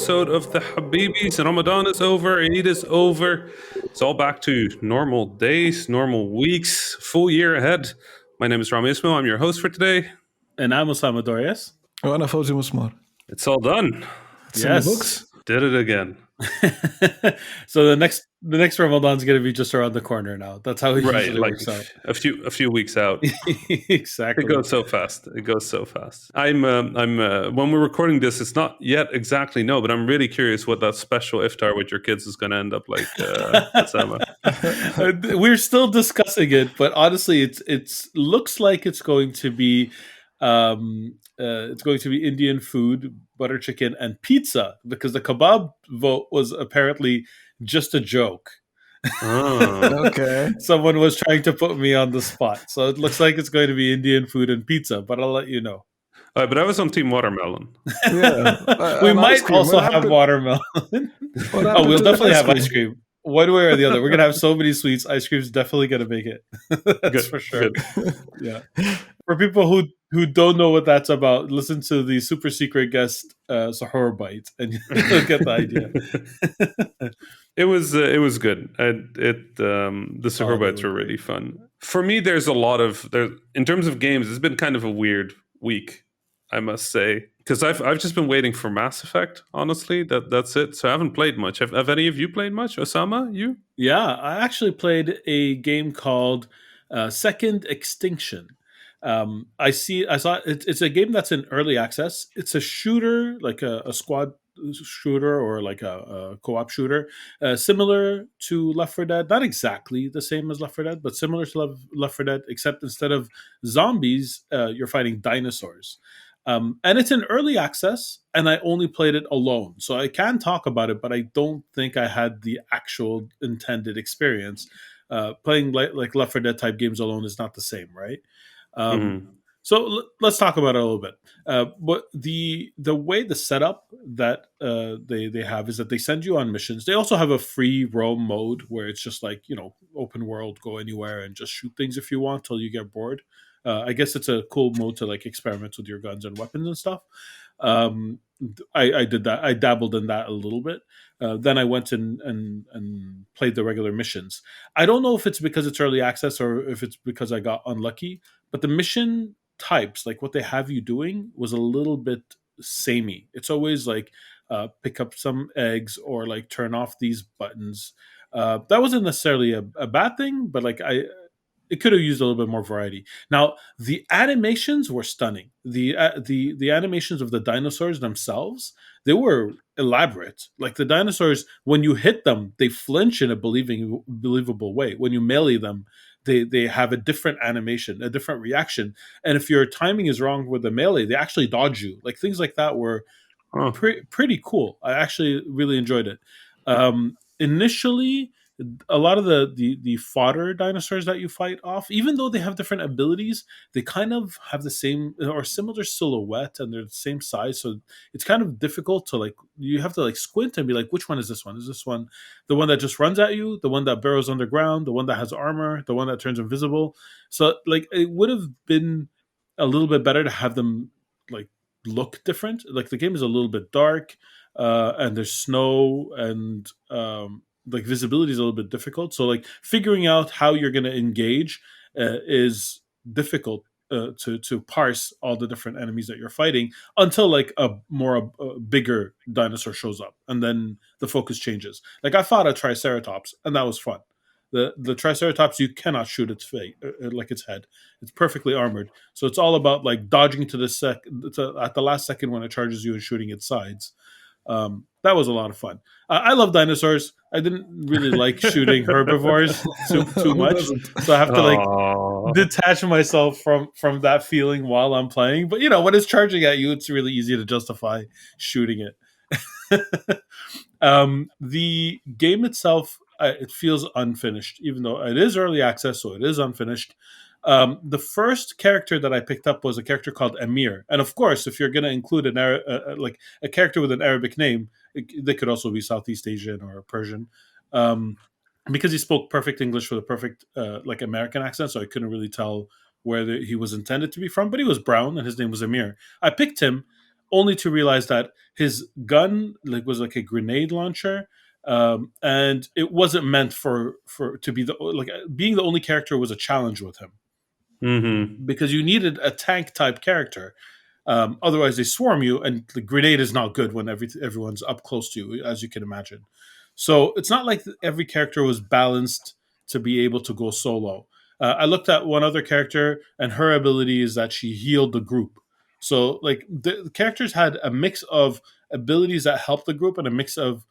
episode of the Habibis. Ramadan is over, Eid is over. It's all back to normal days, normal weeks, full year ahead. My name is Rami. I'm your host for today. And I'm Osama Dorias. وأنا فوزي مسمار. It's all done. It's in the books. Did it again. So the next Ramadan's going to be just around the corner now. That's how it usually works out. A few weeks out. Exactly. It goes so fast. I'm when we're recording this, it's not yet exactly but I'm really curious what that special iftar with your kids is going to end up like. Osama. We're still discussing it, but honestly, it's looks like it's going to be Indian food, butter chicken, and pizza, because the kebab vote was apparently just a joke. Oh, okay. Someone was trying to put me on the spot, so it looks like it's going to be Indian food and pizza. But I'll let you know. But I was on Team Watermelon. Yeah, we might also have watermelon. We'll definitely have ice cream. One way or the other, we're gonna have so many sweets. Ice cream's definitely gonna make it. That's good, for sure. Good. Yeah. For people who don't know what that's about, listen to the super secret guest Sahur Bite, and you'll get the idea. It was good. The Sahur Bites were really fun. For me, there's a lot of in terms of games. It's been kind of a weird week, I must say, because I've just been waiting for Mass Effect. Honestly, that's it. So I haven't played much. Have any of you played much? Osama, you? Yeah, I actually played a game called Second Extinction. I saw it's a game that's in early access. It's a shooter, like a squad shooter or like a co-op shooter, similar to Left 4 Dead. Not exactly the same as Left 4 Dead, but similar to Left 4 Dead, except instead of zombies, you're fighting dinosaurs. And it's in early access, and I only played it alone. So I can talk about it, but I don't think I had the actual intended experience. Playing like Left 4 Dead type games alone is not the same, right? So let's talk about it a little bit. But the way the setup that they have is that they send you on missions. They also have a free roam mode where it's just like, open world, go anywhere and just shoot things if you want till you get bored. I guess it's a cool mode to like experiment with your guns and weapons and stuff. I did that. I dabbled in that a little bit. Then I went and played the regular missions. I don't know if it's because it's early access or if it's because I got unlucky, but the mission types, like what they have you doing, was a little bit samey. It's always like pick up some eggs or like turn off these buttons. That wasn't necessarily a bad thing, but like it could have used a little bit more variety. Now, the animations were stunning. The animations of the dinosaurs themselves, they were elaborate. Like the dinosaurs, when you hit them, they flinch in a believable way. When you melee them, they have a different animation, a different reaction. And if your timing is wrong with the melee, they actually dodge you. Like things like that were pretty cool. I actually really enjoyed it. Initially, a lot of the fodder dinosaurs that you fight off, even though they have different abilities, they kind of have the same or similar silhouette and they're the same size. So it's kind of difficult to like, you have to like squint and be like, which one is this one? Is this one the one that just runs at you, the one that burrows underground, the one that has armor, the one that turns invisible? So like it would have been a little bit better to have them like look different. Like the game is a little bit dark, and there's snow and like visibility is a little bit difficult. So like figuring out how you're going to engage is difficult to parse all the different enemies that you're fighting until like a bigger dinosaur shows up, and then the focus changes. Like I fought a Triceratops, and that was fun. The Triceratops, you cannot shoot its face, like its head. It's perfectly armored, so it's all about like dodging to at the last second when it charges you and shooting its sides. That was a lot of fun. I love dinosaurs. I didn't really like shooting herbivores too much, so I have to like detach myself from that feeling while I'm playing. But when it's charging at you, it's really easy to justify shooting it. The game itself, it feels unfinished, even though it is early access, so it is unfinished. The first character that I picked up was a character called Emir, and of course, if you're going to include like a character with an Arabic name, they could also be Southeast Asian or Persian, because he spoke perfect English with a perfect like American accent, so I couldn't really tell where he was intended to be from. But he was brown, and his name was Emir. I picked him only to realize that his gun was like a grenade launcher, and it wasn't meant for to be being the only character was a challenge with him Mm-hmm. because you needed a tank type character. Otherwise, they swarm you, and the grenade is not good when everyone's up close to you, as you can imagine. So it's not like every character was balanced to be able to go solo. I looked at one other character, and her ability is that she healed the group. So the characters had a mix of abilities that help the group, and a mix of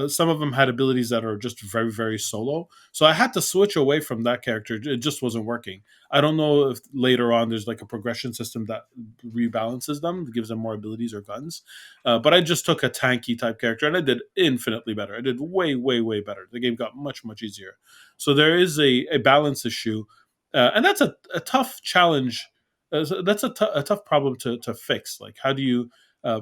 some of them had abilities that are just very very solo. So I had to switch away from that character. It just wasn't working. I don't know if later on there's like a progression system that rebalances them, gives them more abilities or guns. But I just took a tanky type character and I did infinitely better. I did way, way, way better. The game got much, much easier. So there is a balance issue. And that's a tough challenge. That's a tough problem to fix. Like, how do you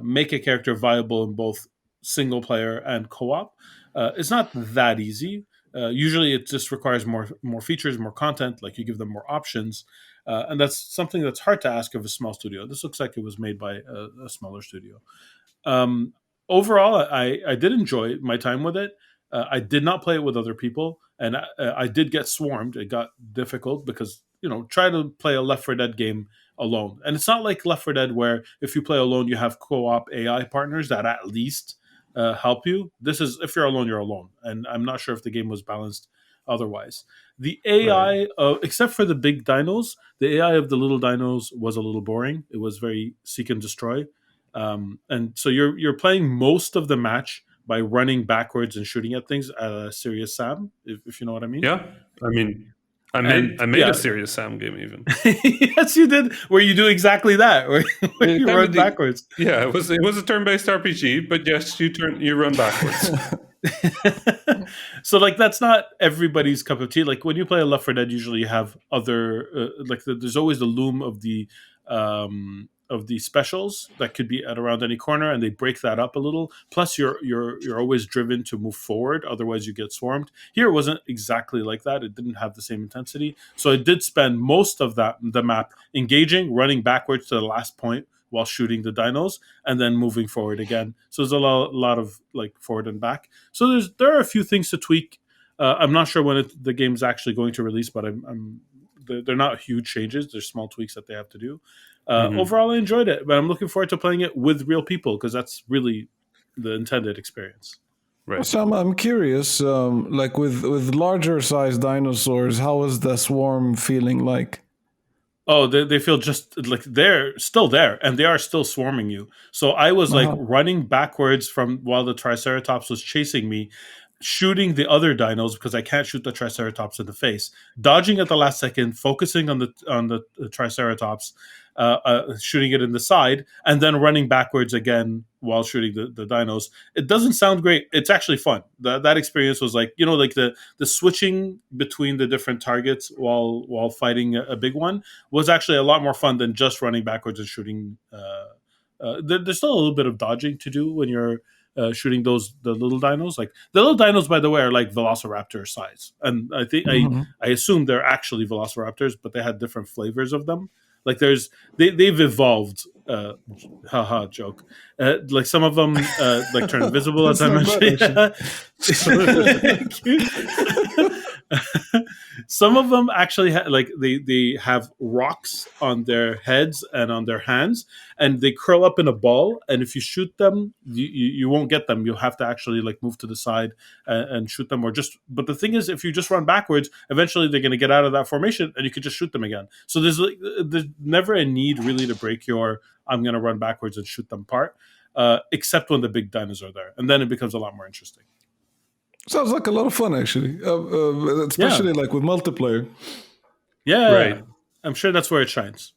make a character viable in both single player and co op? It's not that easy. Usually, it just requires more features, more content. Like, you give them more options, and that's something that's hard to ask of a small studio. This looks like it was made by a smaller studio. Um, Overall, I did enjoy my time with it. I did not play it with other people, and I did get swarmed. It got difficult because try to play a Left 4 Dead game alone, and it's not like Left 4 Dead where if you play alone, you have co-op AI partners that at least help you. This is if you're alone, you're alone, and I'm not sure if the game was balanced otherwise. The Right. AI, except for the big dinos, the AI of the little dinos was a little boring. It was very seek and destroy. And so you're playing most of the match by running backwards and shooting at things at a Serious Sam, if you know what I mean. Yeah. I mean, And I made a yeah, Serious Sam game even. yes, you did. Where you do exactly that, where you Kind run of backwards. yeah, it was a turn-based RPG, but yes, you run backwards. So that's not everybody's cup of tea. Like when you play a Left 4 Dead, usually you have other there's always the loom of the specials that could be at around any corner, and they break that up a little. Plus, you're always driven to move forward, otherwise you get swarmed. Here, it wasn't exactly like that. It didn't have the same intensity. So I did spend most of the map engaging, running backwards to the last point while shooting the dinos, and then moving forward again. So there's a lot of forward and back. So there are a few things to tweak. I'm not sure when the game's actually going to release, but they're not huge changes. There's small tweaks that they have to do. Overall, I enjoyed it, but I'm looking forward to playing it with real people because that's really the intended experience. Right. So I'm curious, like with larger sized dinosaurs, how is the swarm feeling like? Oh, they feel just like they're still there and they are still swarming you. So I was running backwards from while the Triceratops was chasing me, shooting the other dinos because I can't shoot the Triceratops in the face, dodging at the last second, focusing on the Triceratops, shooting it in the side, and then running backwards again while shooting the dinos. It doesn't sound great. It's actually fun. That experience was like the switching between the different targets while fighting a big one was actually a lot more fun than just running backwards and shooting. There's still a little bit of dodging to do when you're shooting the little dinos. Like the little dinos, by the way, are like Velociraptor size, and I think I assume they're actually Velociraptors, but they had different flavors of them. Like they've evolved. Haha, joke. Like some of them like turn invisible, as I mentioned. Some of them actually they have rocks on their heads and on their hands, and they curl up in a ball. And if you shoot them, you won't get them. You'll have to actually move to the side and shoot them, or just. But the thing is, if you just run backwards, eventually they're going to get out of that formation, and you can just shoot them again. So there's never a need really to break your I'm going to run backwards and shoot them part, except when the big dinos are there, and then it becomes a lot more interesting. Sounds like a lot of fun, actually, especially like with multiplayer. Yeah, right. I'm sure that's where it shines.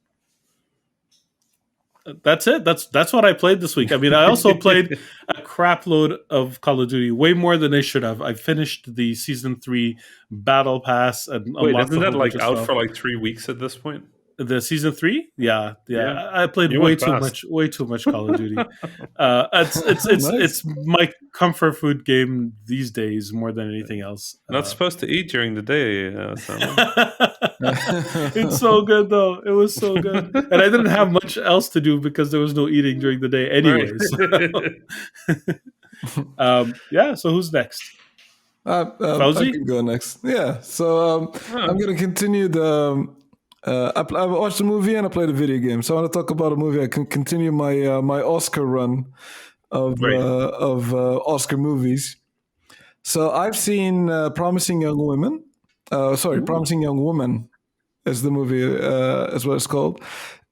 That's it. That's what I played this week. I mean, I also played a crap load of Call of Duty, way more than I should have. I finished the Season 3 Battle Pass and Wait, unlocked isn't a that whole bunch of out stuff. for 3 weeks at this point? The season 3, yeah. Yeah. I played You way went too fast. much Call of Duty. Nice. It's my comfort food game these days more than anything else. Not supposed to eat during the day, Samuel. It's so good though. It was so good, and I didn't have much else to do because there was no eating during the day, Right. anyways. Yeah. So who's next? I Fauzi? can go next. Yeah. So I'm going to continue the. I watched a movie and I played a video game. So I want to talk about a movie. I can continue my Oscar run of Right. Oscar movies. So I've seen Promising Young Women. Promising Young Woman is the movie, is what it's called.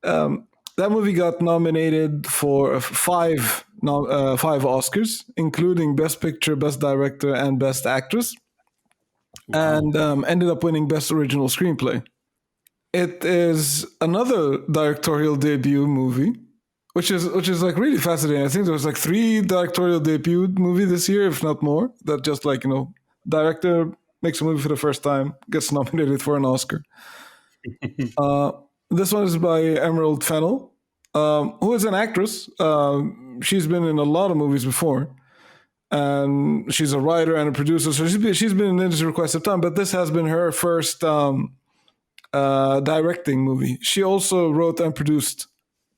That movie got nominated for five Oscars, including Best Picture, Best Director, and Best Actress, and ended up winning Best Original Screenplay. It is another directorial debut movie, which is like really fascinating. I think there was like 3 directorial debut movie this year, if not more. That just like director makes a movie for the first time, gets nominated for an Oscar. This one is by Emerald Fennell, who is an actress. She's been in a lot of movies before, and she's a writer and a producer. So she's been in the industry for quite some time. But this has been her first directing movie. She also wrote and produced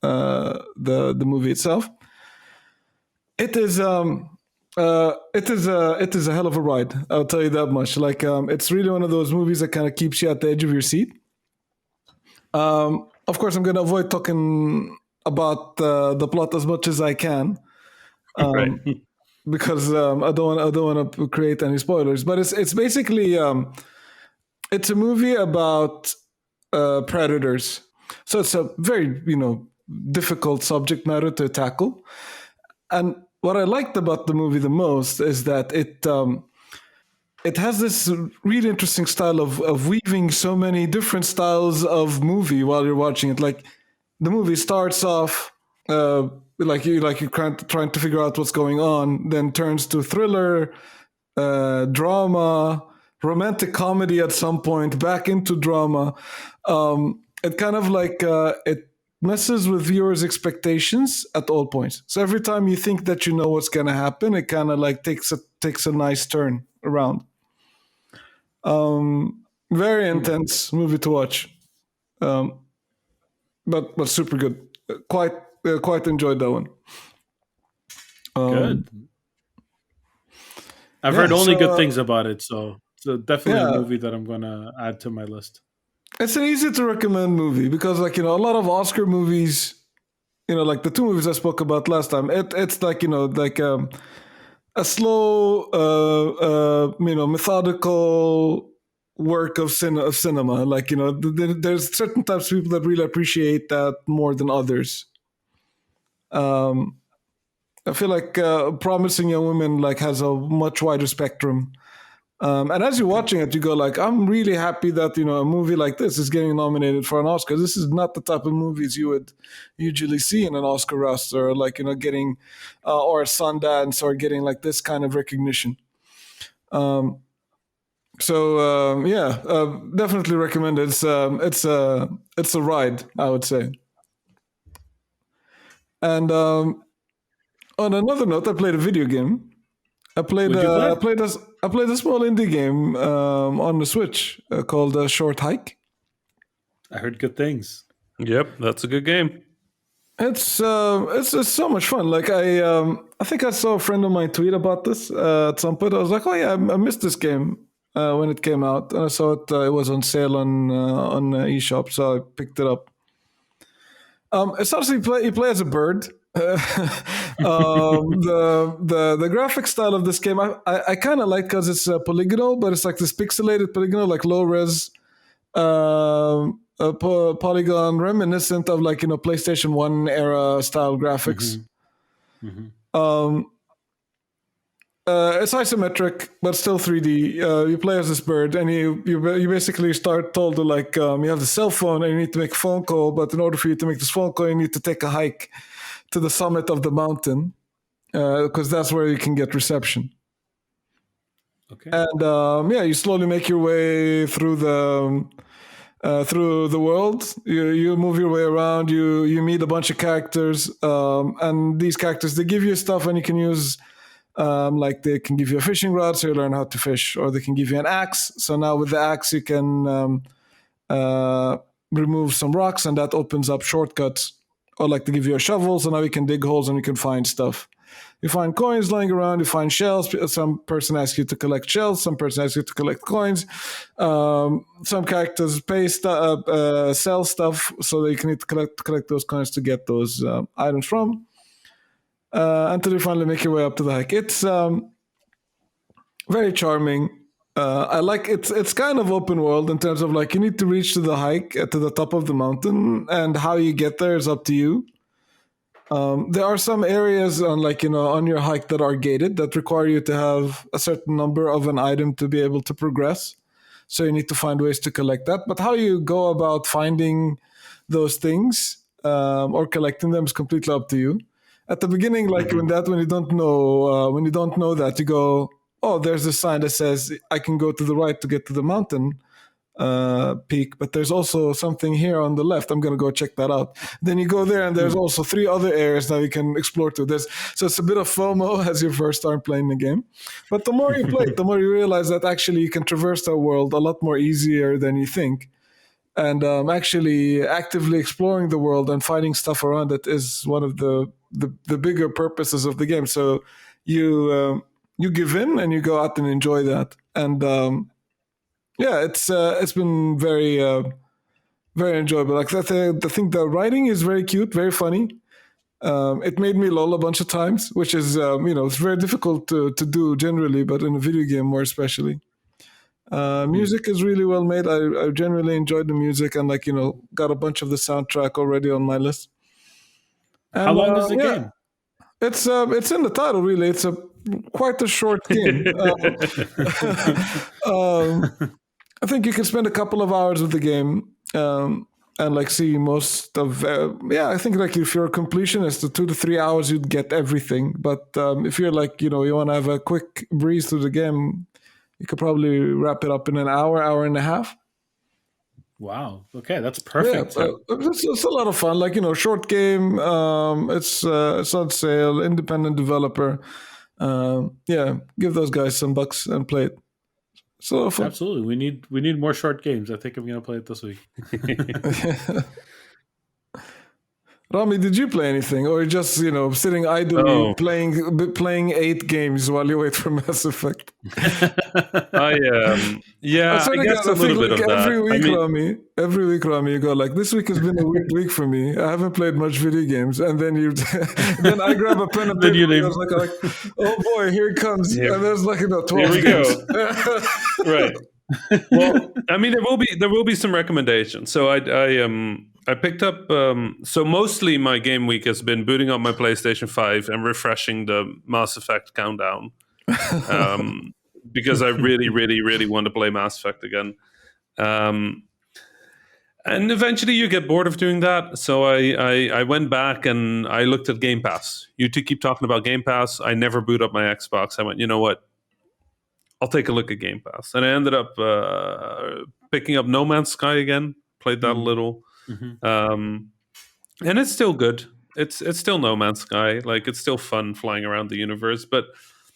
the movie itself. It is a hell of a ride. I'll tell you that much. Like it's really one of those movies that kind of keeps you at the edge of your seat. Of course, I'm going to avoid talking about the plot as much as I can, Right. because I don't want to create any spoilers. But it's basically it's a movie about predators. So it's a very difficult subject matter to tackle. And what I liked about the movie the most is that it has this really interesting style of weaving so many different styles of movie while you're watching it. Like the movie starts off like you're trying to figure out what's going on, then turns to thriller, drama, romantic comedy at some point, back into drama. It kind of like it messes with viewers' expectations at all points. So every time you think that you know what's going to happen, it kind of like takes a nice turn around. Very intense movie to watch, but super good. Quite enjoyed that one. Good. I've heard only good things about it, so definitely a movie that I'm gonna add to my list. It's an easy to recommend movie because, like, a lot of Oscar movies, like the 2 movies I spoke about last time, it's like a slow, methodical work of cinema. Like, there's certain types of people that really appreciate that more than others. I feel like Promising Young Women like has a much wider spectrum. And as you're watching it, you go like, I'm really happy that, a movie like this is getting nominated for an Oscar. This is not the type of movies you would usually see in an Oscar roster, like, getting, or a Sundance, or getting like this kind of recognition. Definitely recommend it. It's a ride, I would say. And on another note, I played a video game. I played a small indie game on the Switch called Short Hike. I heard good things. Yep, that's a good game. It's so much fun. Like I think I saw a friend of mine tweet about this at some point. I was like, oh yeah, I missed this game when it came out, and I saw it. It was on sale on eShop, so I picked it up. Essentially, you play as a bird. The graphic style of this game I kind of like because it's polygonal, but it's like this pixelated polygonal, like low res polygon, reminiscent of like PlayStation 1 era style graphics. It's isometric but still 3D. You play as this bird, and you basically start told to like you have the cell phone and you need to make a phone call, but in order for you to make this phone call you need to take a hike to the summit of the mountain because that's where you can get reception. Okay. And you slowly make your way through the through the world. You move your way around. You meet a bunch of characters, and these characters, they give you stuff, and you can use. Like they can give you a fishing rod, so you learn how to fish, or they can give you an axe. So now with the axe, you can remove some rocks, and that opens up shortcuts. Or like they give you a shovel, so now you can dig holes and you can find stuff. You find coins lying around, you find shells. Some person asks you to collect shells, some person asks you to collect coins. Some characters sell stuff, so that you can need to collect those coins to get those items from. Until you finally make your way up to the hike. It's very charming. I like it's kind of open world in terms of like you need to reach to the hike to the top of the mountain, and how you get there is up to you. There are some areas on on your hike that are gated that require you to have a certain number of an item to be able to progress. So you need to find ways to collect that. But how you go about finding those things or collecting them is completely up to you. At the beginning, like when you don't know that, you go, oh, there's a sign that says I can go to the right to get to the mountain peak, but there's also something here on the left. I'm going to go check that out. Then you go there, and there's also 3 other areas that you can explore to. So it's a bit of FOMO as you first start playing the game. But the more you play it, the more you realize that actually you can traverse the world a lot more easier than you think. And actually actively exploring the world and finding stuff around it is one of the bigger purposes of the game. So you give in and you go out and enjoy that. And it's been very very enjoyable. Like I think the writing is very cute, very funny. It made me lol a bunch of times, which is it's very difficult to do generally, but in a video game more especially. Music is really well made. I generally enjoyed the music, and got a bunch of the soundtrack already on my list. And, How long is the game? It's in the title, really. It's quite a short game. I think you can spend a couple of hours with the game and see most of. I think if you're a completionist, the 2 to 3 hours you'd get everything. But if you're you want to have a quick breeze through the game, you could probably wrap it up in an hour and a half. Wow. Okay, that's perfect. Yeah, it's a lot of fun. Short game. It's on sale. Independent developer. Give those guys some bucks and play it. It's a lot of fun. Absolutely. We need more short games. I think I'm going to play it this week. Rami, did you play anything, or just sitting idly playing 8 games while you wait for Mass Effect? I guess a little bit of that. Every week, Rami, you go this week has been a weird week for me. I haven't played much video games, and then then I grab a pen and paper. And I was like, oh boy, here it comes, and there's 12 Here we games. Go. Right. Well, there will be some recommendations. So I picked up. So mostly my game week has been booting up my PlayStation 5 and refreshing the Mass Effect countdown, because I really, really, really want to play Mass Effect again. And eventually you get bored of doing that. So I went back and I looked at Game Pass. You two keep talking about Game Pass. I never boot up my Xbox. I went, you know what? I'll take a look at Game Pass. And I ended up picking up No Man's Sky again. Played that a little. And it's still good. It's still No Man's Sky. It's still fun flying around the universe. But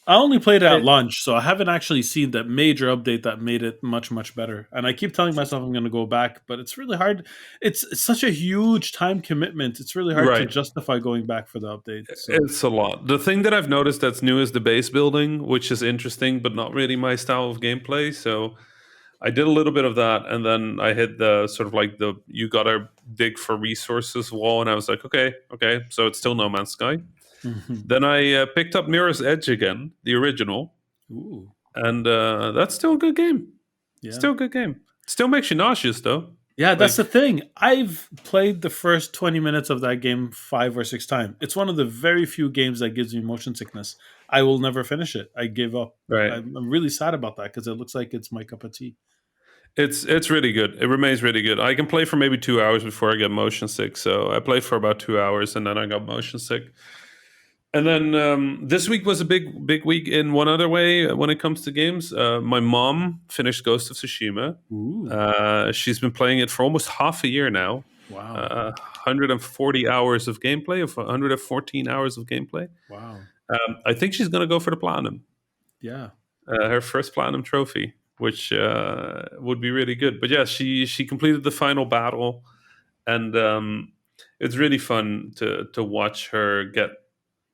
I only played it at launch, so I haven't actually seen that major update that made it much, much better. And I keep telling myself I'm going to go back, but it's really hard. It's such a huge time commitment. It's really hard to justify going back for the update. So. It's a lot. The thing that I've noticed that's new is the base building, which is interesting, but not really my style of gameplay. So I did a little bit of that, and then I hit the sort of the you gotta dig for resources wall, and I was like, okay, so it's still No Man's Sky. Then I picked up Mirror's Edge again, the original. Ooh. And that's still a good game. Yeah. Still a good game. Still makes you nauseous, though. Yeah, that's the thing. I've played the first 20 minutes of that game 5 or 6 times. It's one of the very few games that gives me motion sickness. I will never finish it. I give up. Right. I'm really sad about that because it looks like it's my cup of tea. It's really good. It remains really good. I can play for maybe 2 hours before I get motion sick. So I played for about 2 hours and then I got motion sick. And then this week was a big week in one other way when it comes to games. My mom finished Ghost of Tsushima. She's been playing it for almost half a year now. Wow. 140 hours of gameplay, of 114 hours of gameplay. Wow. I think she's going to go for the platinum. Yeah. Her first platinum trophy, which would be really good. But yeah, she completed the final battle, and it's really fun to watch her get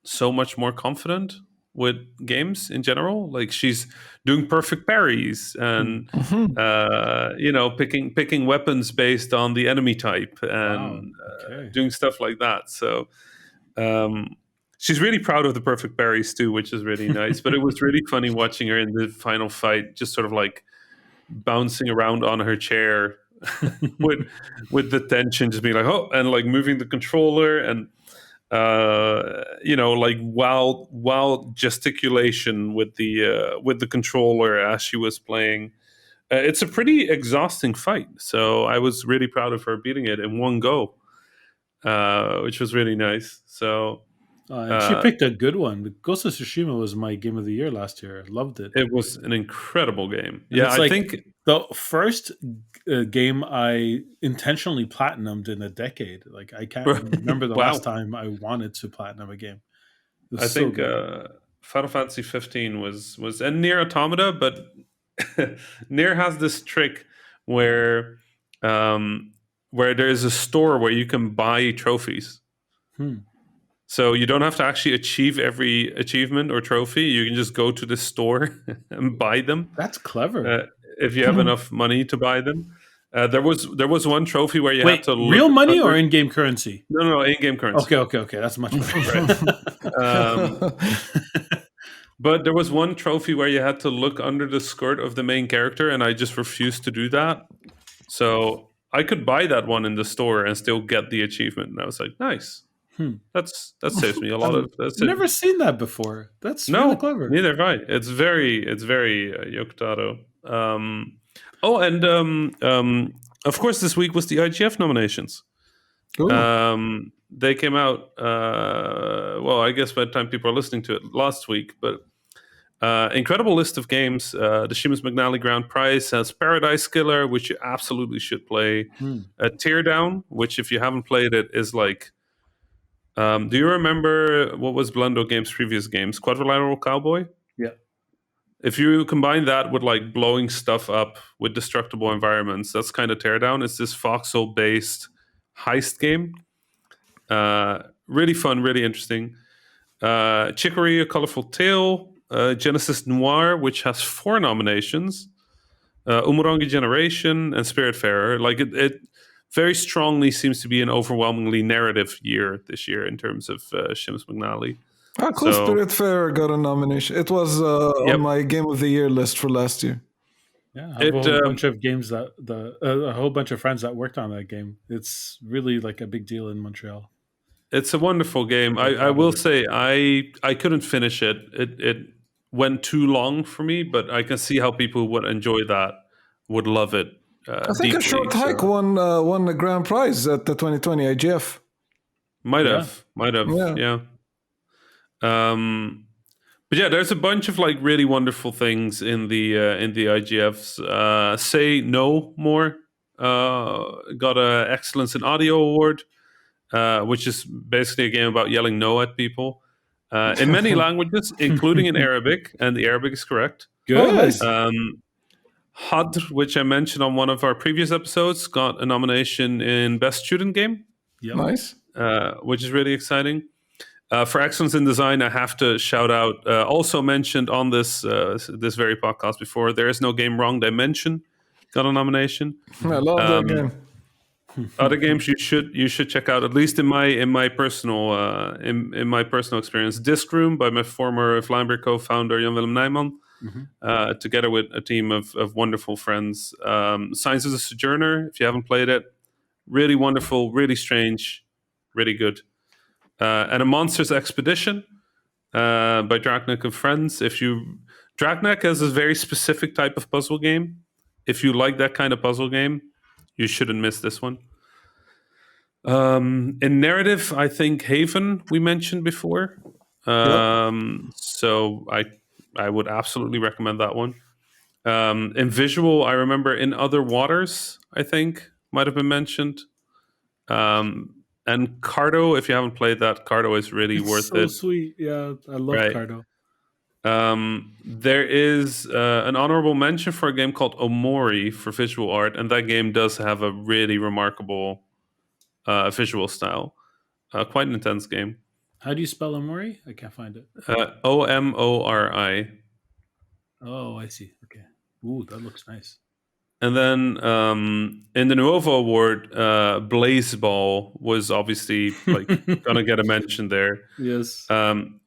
so much more confident with games in general. Like she's doing perfect parries and picking weapons based on the enemy type and doing stuff like that. So she's really proud of the perfect parries too, which is really nice. But it was really funny watching her in the final fight, just sort of like bouncing around on her chair with the tension, just being like, oh, and like moving the controller and like wild gesticulation with the controller as she was playing. It's a pretty exhausting fight, so I was really proud of her beating it in one go, which was really nice. So and she picked a good one. Ghost of Tsushima was my game of the year last year. I loved it. It was an incredible game. And yeah, I think the first game I intentionally platinumed in a decade. Like I can't remember the last time I wanted to platinum a game. I think Final Fantasy 15 was and NieR Automata, but NieR has this trick where there is a store where you can buy trophies. So you don't have to actually achieve every achievement or trophy. You can just go to the store and buy them. That's clever. If you have enough money to buy them. There was one trophy where you had to look real money or in-game currency? No, in-game currency. Okay. That's much better. But there was one trophy where you had to look under the skirt of the main character, and I just refused to do that. So I could buy that one in the store and still get the achievement. And I was like, nice. That saves me a lot of. I've never seen that before. That's really clever. Neither have I. It's very Yokotaro. Of course, this week was the IGF nominations. They came out. I guess by the time people are listening to it, last week. But incredible list of games. The Seamus McNally Grand Prize has Paradise Killer, which you absolutely should play. Teardown, which if you haven't played it, is like. Do you remember what was Blendo Games' previous games? Quadrilateral Cowboy? Yeah. If you combine that with like blowing stuff up with destructible environments, that's kind of Teardown. It's this voxel-based heist game. Really fun, really interesting. Chicory, A Colorful Tale. Genesis Noir, which has 4 nominations. Umurangi Generation and Spiritfarer. Like it very strongly seems to be an overwhelmingly narrative year this year in terms of Seamus McNally. Cool. Spiritfarer got a nomination. It was on my Game of the Year list for last year. Yeah, I have a whole bunch of games a whole bunch of friends that worked on that game. It's really like a big deal in Montreal. It's a wonderful game. I will say I couldn't finish it. It went too long for me, but I can see how people who would enjoy that would love it. I think A Short Hike won the grand prize at the 2020 IGF. Might have. Yeah. But yeah, there's a bunch of like really wonderful things in the IGFs. Say No More got a Excellence in Audio Award, which is basically a game about yelling no at people in many languages, including in Arabic, and the Arabic is correct. Good. Hadr, which I mentioned on one of our previous episodes, got a nomination in Best Student Game. Yep. Nice. Which is really exciting. For excellence in design, I have to shout out, also mentioned on this very podcast before, There Is No Game Wrong Dimension got a nomination. I love that game. Other games you should check out, at least in my personal experience. Disc Room by my former Vlijmberg co-founder Jan Willem Nijman. Together with a team of wonderful friends. Signs of the Sojourner, if you haven't played it, really wonderful, really strange, really good. And A Monster's Expedition by Dragnek and Friends. Dragnek has a very specific type of puzzle game. If you like that kind of puzzle game, you shouldn't miss this one. In narrative, I think Haven we mentioned before. So I would absolutely recommend that one. In visual, I remember In Other Waters, I think, might have been mentioned. And Cardo, if you haven't played that, Cardo is really It's worth so it. sweet. Yeah, I love Right. Cardo. There is an honorable mention for a game called Omori for visual art, and that game does have a really remarkable visual style. Quite an intense game. How do you spell Omori? I can't find it. Omori. Oh, I see. Okay. Ooh, that looks nice. And then in the Nuovo Award, Blaze Ball was obviously like gonna get a mention there. Yes.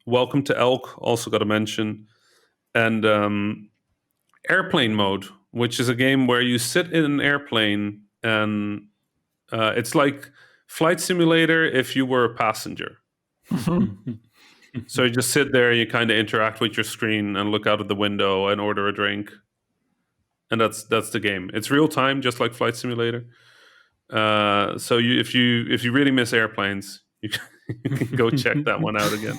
Welcome to Elk also got a mention, and Airplane Mode, which is a game where you sit in an airplane and it's like Flight Simulator if you were a passenger. So you just sit there, you kind of interact with your screen and look out of the window and order a drink, and that's the game. It's real time, just like Flight Simulator. So if you really miss airplanes, you can go check that one out again.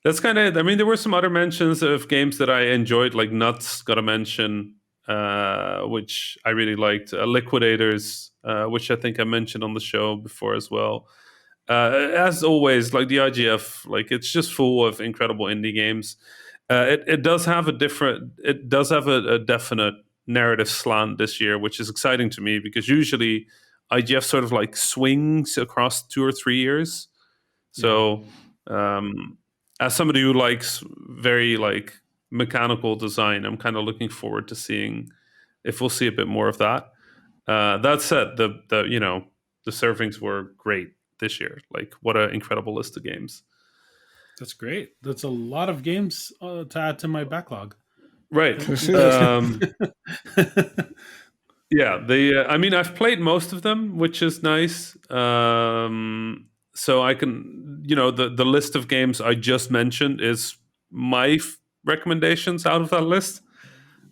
That's kind of. I mean, there were some other mentions of games that I enjoyed, like Nuts got a mention, which I really liked. Liquidators, which I think I mentioned on the show before as well. As always, like the IGF, like it's just full of incredible indie games. It does have a definite narrative slant this year, which is exciting to me because usually IGF sort of like swings across 2 or 3 years. So as somebody who likes very like mechanical design, I'm kind of looking forward to seeing if we'll see a bit more of that. That said, the servings were great this year. Like, what an incredible list of games. That's great. That's a lot of games to add to my backlog. Right. Yeah. I mean, I've played most of them, which is nice. So I can, the list of games I just mentioned is my recommendations out of that list.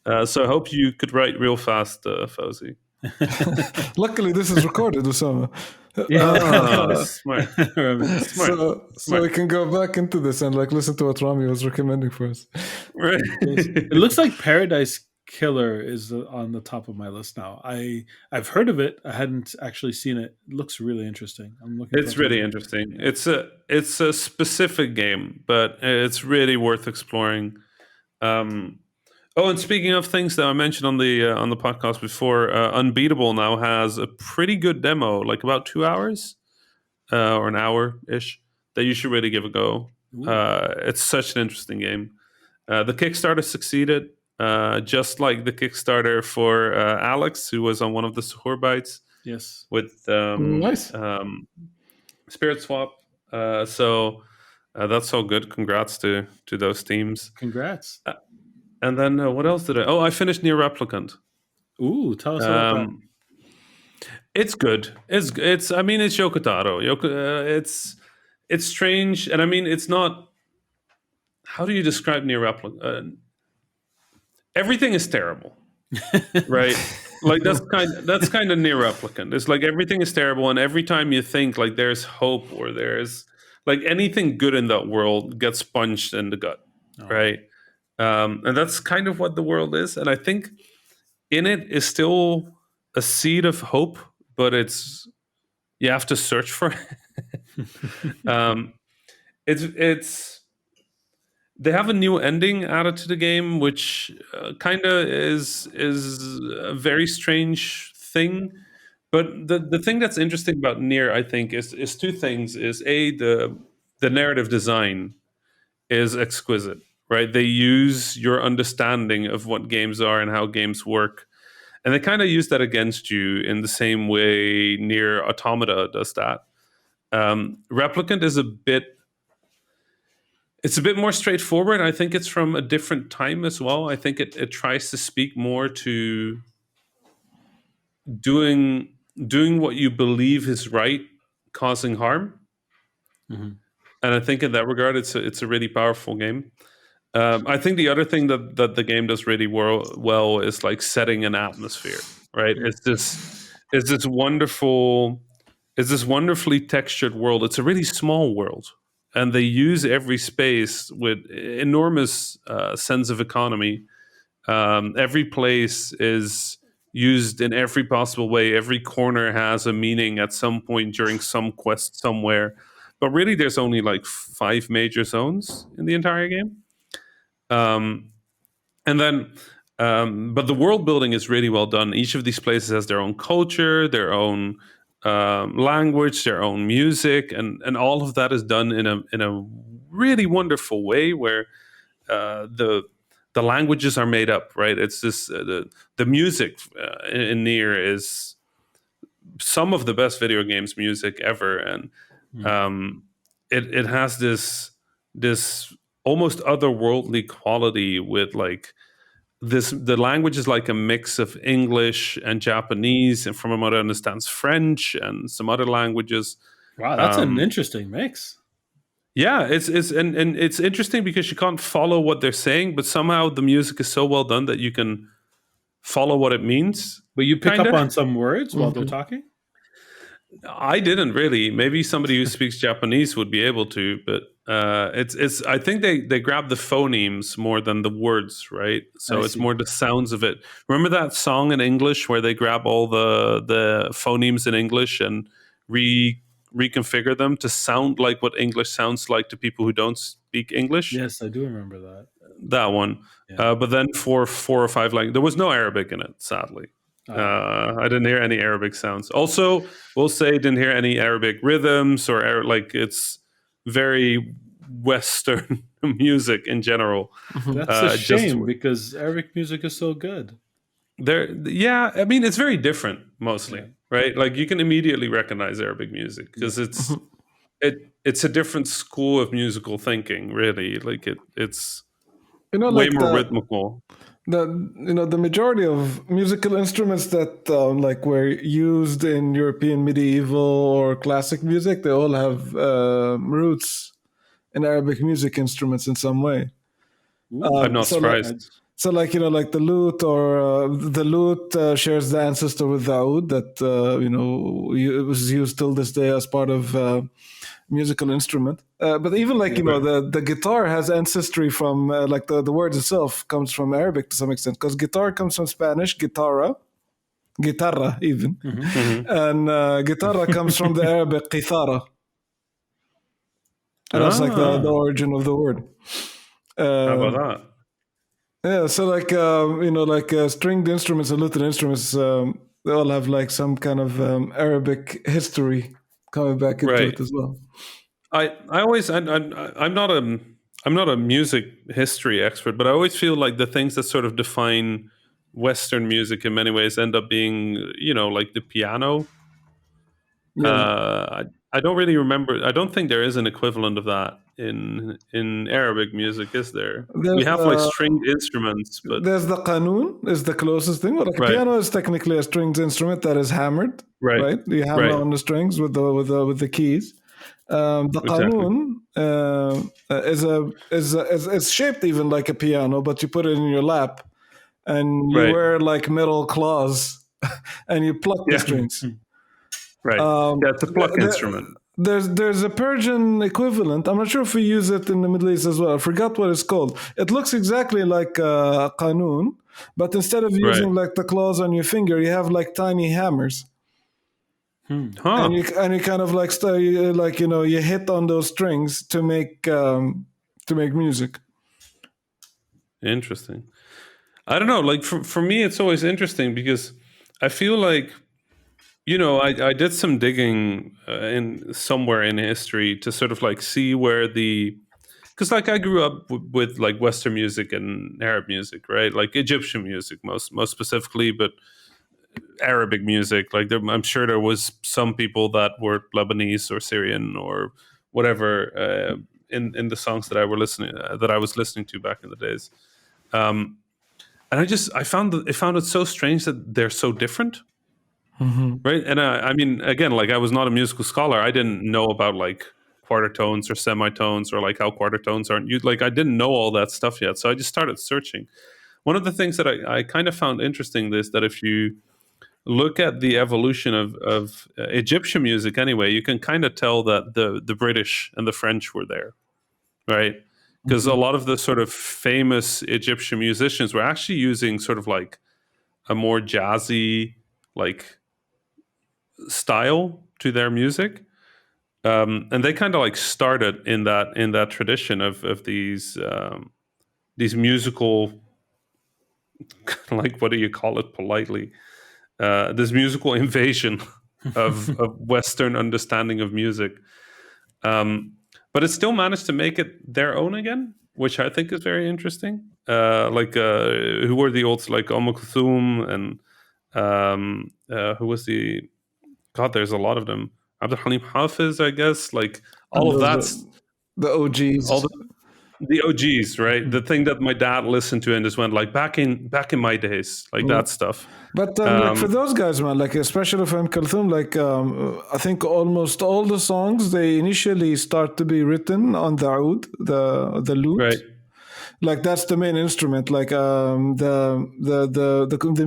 So I hope you could write real fast, Fauzi. Luckily, this is recorded, Osama. Smart. So we can go back into this and like listen to what Rami was recommending for us. Right. It looks like Paradise Killer is on the top of my list now. I've heard of it. I hadn't actually seen it. It looks really interesting. I'm looking. It's really interesting. Yeah. It's a specific game, but it's really worth exploring. And speaking of things that I mentioned on the podcast before, Unbeatable now has a pretty good demo, like about 2 hours or an hour ish, that you should really give a go. It's such an interesting game. The Kickstarter succeeded, just like the Kickstarter for Alex, who was on one of the Suhoor Bites. Yes, with nice Spirit Swap. So that's so good. Congrats to those teams. Congrats. And then what else did I? Oh, I finished NieR Replicant. Ooh, tell us about that. It's good. It's. I mean, it's Yoko Taro. It's strange, and I mean, it's not. How do you describe NieR Replicant? Everything is terrible, right? Like that's kind of NieR Replicant. It's like everything is terrible, and every time you think like there's hope or there's like anything good in that world gets punched in the gut, right? And that's kind of what the world is. And I think in it is still a seed of hope, but you have to search for it. It's they have a new ending added to the game, which kind of is a very strange thing. But the thing that's interesting about NieR, I think, is two things: is the narrative design is exquisite. Right, they use your understanding of what games are and how games work, and they kind of use that against you in the same way NieR Automata does that. Replicant is a bit more straightforward. I think it's from a different time as well. I think it tries to speak more to doing what you believe is right, causing harm. Mm-hmm. And I think in that regard, it's a really powerful game. I think the other thing that the game does really well is like setting an atmosphere, right? It's this wonderful is this wonderfully textured world. It's a really small world, and they use every space with enormous sense of economy. Every place is used in every possible way. Every corner has a meaning at some point during some quest somewhere. But really, there's only like 5 major zones in the entire game. And then, but the world building is really well done. Each of these places has their own culture, their own language, their own music, and all of that is done in a really wonderful way where the languages are made up. Right? It's this the music in NieR is some of the best video games music ever, and it has this almost otherworldly quality with like the language is like a mix of English and Japanese, and from what I understand, French and some other languages. Wow, that's an interesting mix. Yeah, it's and it's interesting because you can't follow what they're saying, but somehow the music is so well done that you can follow what it means. But you pick kinda. up on some words while they're talking? I didn't really. Maybe somebody who speaks Japanese would be able to, but it's. I think they grab the phonemes more than the words, right? So it's more the sounds of it. Remember that song in English where they grab all the phonemes in English and reconfigure them to sound like what English sounds like to people who don't speak English? Yes, I do remember that. That one. Yeah. But then for 4 or 5 languages, there was no Arabic in it, sadly. I didn't hear any Arabic sounds. Also, we'll say didn't hear any Arabic rhythms or like it's very Western music in general. That's a shame because Arabic music is so good. Yeah, I mean it's very different mostly, right? Like you can immediately recognize Arabic music because it's a different school of musical thinking, really. Like it's way like more rhythmical. The majority of musical instruments that like were used in European medieval or classic music, they all have roots in Arabic music instruments in some way. I'm not surprised. So like like the lute or the lute shares the ancestor with the oud that it was used till this day as part of musical instrument. But even like the guitar has ancestry from like the word itself comes from Arabic to some extent because guitar comes from Spanish guitarra even, and guitarra comes from the Arabic qithara, and that's like the origin of the word. How about that? Yeah, so like like stringed instruments and lute instruments, they all have like some kind of Arabic history coming back into it as well. I'm not a music history expert, but I always feel like the things that sort of define Western music in many ways end up being like the piano. Yeah. I don't really remember. I don't think there is an equivalent of that in Arabic music, is there? We have like stringed instruments, but there's the qanun is the closest thing. Like a piano is technically a stringed instrument that is hammered, right? You hammer on the strings with the keys. The qanun is shaped even like a piano, but you put it in your lap and you wear like metal claws and you pluck the strings. Right. It's a pluck instrument. There's a Persian equivalent. I'm not sure if we use it in the Middle East as well. I forgot what it's called. It looks exactly like a qanun, but instead of using like the claws on your finger, you have like tiny hammers. And you kind of like you hit on those strings to make music. Interesting. I don't know. Like for me, it's always interesting because I feel like I did some digging in somewhere in history to sort of like see where because like I grew up with like Western music and Arab music, right? Like Egyptian music most specifically, but Arabic music. Like I'm sure there was some people that were Lebanese or Syrian or whatever in the songs that I was listening to back in the days. And I found it so strange that they're so different. Right. And I mean, again, like I was not a musical scholar. I didn't know about like quarter tones or semitones or like how quarter tones aren't used. Like I didn't know all that stuff yet. So I just started searching. One of the things that I kind of found interesting is that if you look at the evolution of Egyptian music anyway, you can kind of tell that the British and the French were there, right? Because a lot of the sort of famous Egyptian musicians were actually using sort of like a more jazzy like style to their music, and they kind of like started in that tradition of these musical like, what do you call it politely, this musical invasion of Western understanding of music, but it still managed to make it their own again, which I think is very interesting. Who were the old, like Kulthum, and who was the God? There's a lot of them. Abdul Halim Hafiz, I guess. Like And all of those that's the OGs. all the OGs, right? The thing that my dad listened to and just went like back in my days, like that stuff. But like for those guys, man, like especially for Kulthum, like I think almost all the songs they initially start to be written on the oud, the lute. Right. Like that's the main instrument. Like the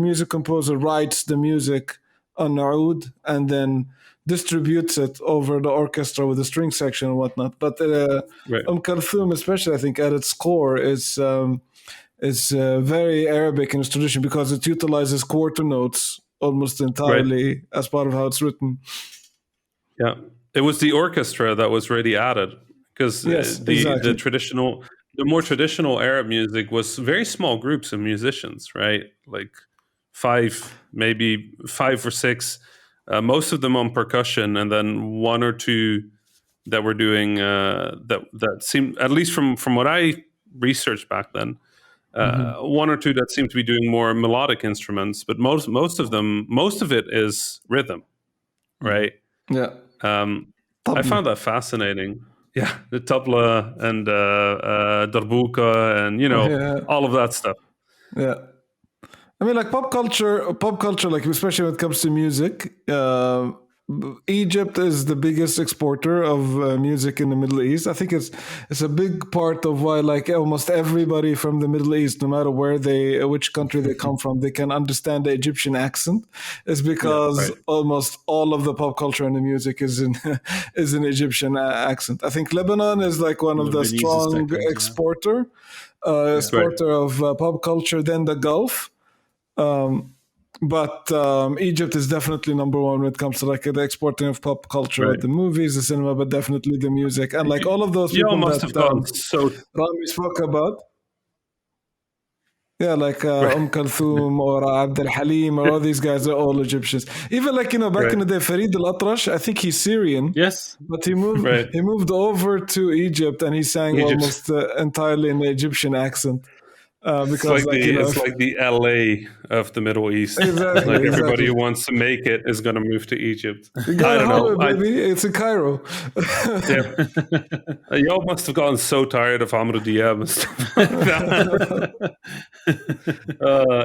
music composer writes the music on oud and then distributes it over the orchestra with the string section and whatnot. But Kulthum, especially, I think at its core is very Arabic in its tradition because it utilizes quarter notes almost entirely as part of how it's written. Yeah, it was the orchestra that was really added because the more traditional Arab music was very small groups of musicians, right? Like maybe five or six, most of them on percussion, and then one or two that were doing that seemed, at least from what I researched back then, one or two that seemed to be doing more melodic instruments, but most of it is rhythm, right? Yeah. I found that fascinating. Yeah, the tabla and darbuka and all of that stuff. Yeah. I mean, like pop culture, like especially when it comes to music, Egypt is the biggest exporter of music in the Middle East. I think it's a big part of why, like, almost everybody from the Middle East, no matter which country they come from, they can understand the Egyptian accent. Is because almost all of the pop culture and the music is in an Egyptian accent. I think Lebanon is like one of the strong exporter of pop culture. Then the Gulf. But Egypt is definitely number one when it comes to like the exporting of pop culture, the movies, the cinema, but definitely the music, and like all of those people must have gone Rami spoke about. Yeah, like Kulthum or Abdul Halim or all these guys are all Egyptians. Even like back in the day, Farid Al-Atrash, I think he's Syrian. Yes, but he moved over to Egypt and he sang almost entirely in the Egyptian accent. Because it's like the LA of the Middle East. Exactly. Like everybody who wants to make it is going to move to Egypt. I don't know, baby. It's in Cairo. Y'all must have gotten so tired of Amr Diab and stuff like that.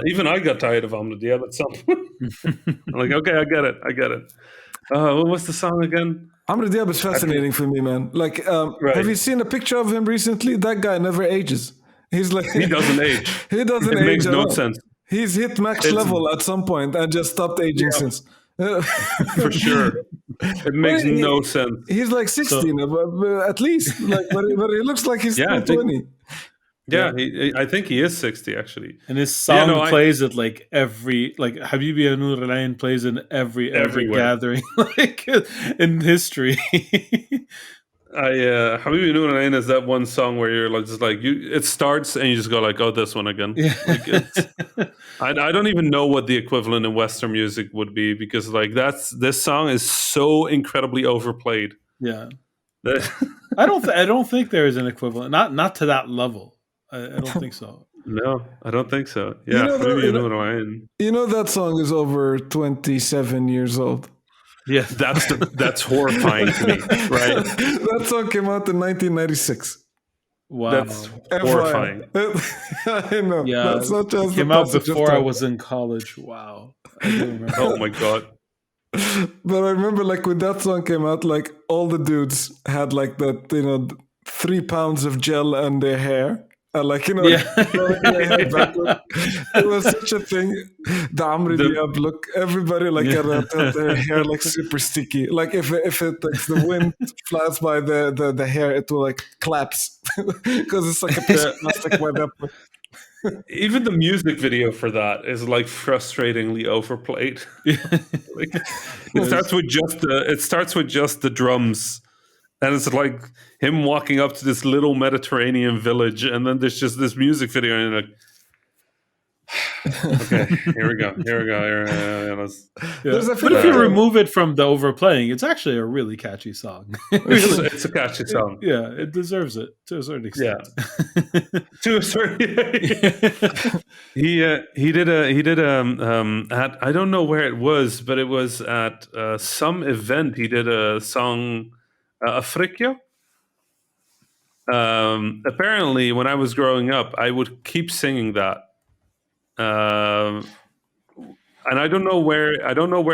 Even I got tired of Amr Diab at some point. I'm like, okay, I get it. What was the song again? Amr Diab is fascinating for me, man. Like, have you seen a picture of him recently? That guy never ages. He's like he doesn't age. He doesn't age. It makes no sense. He's hit max level at some point and just stopped aging since. For sure. It makes no sense. He's like 16 at least. Like, but he looks like he's still 20. Yeah, I think he is 60 actually. And his song plays at like every, like Habibi and NieR plays in every gathering, like in history. Habibi NieR is that one song where you're like, just like it starts and you just go like, oh, this one again. Yeah. Like I don't even know what the equivalent in Western music would be because like this song is so incredibly overplayed. Yeah, I don't think there is an equivalent. Not to that level. I don't think so. No, I don't think so. Yeah, that song is over 27 years old. Yeah, that's horrifying to me, right? That song came out in 1996. Wow, that's horrifying. I know. Yeah, that's not just came out before I was in college. Wow. Oh my god. But I remember, like, when that song came out, like, all the dudes had like that, 3 pounds of gel in their hair like Yeah. throwing their hair backward. It was such a thing. The Amri The- Diab look, everybody like had their hair like super sticky. Like if it like the wind flies by the hair, it will like collapse because it's like a piece of plastic by that point. Even the music video for that is like frustratingly overplayed. Like, it starts with just the drums, and it's like him walking up to this little Mediterranean village, and then there's just this music video, and you're like, okay, here we go. There's a But if you few- remove it from the overplaying, it's actually a really catchy song. It's a catchy song. Yeah, it deserves it to a certain extent. To a certain, he did at, I don't know where it was, but it was at some event. He did a song, Afrikja. Apparently, when I was growing up, I would keep singing that. And I don't know where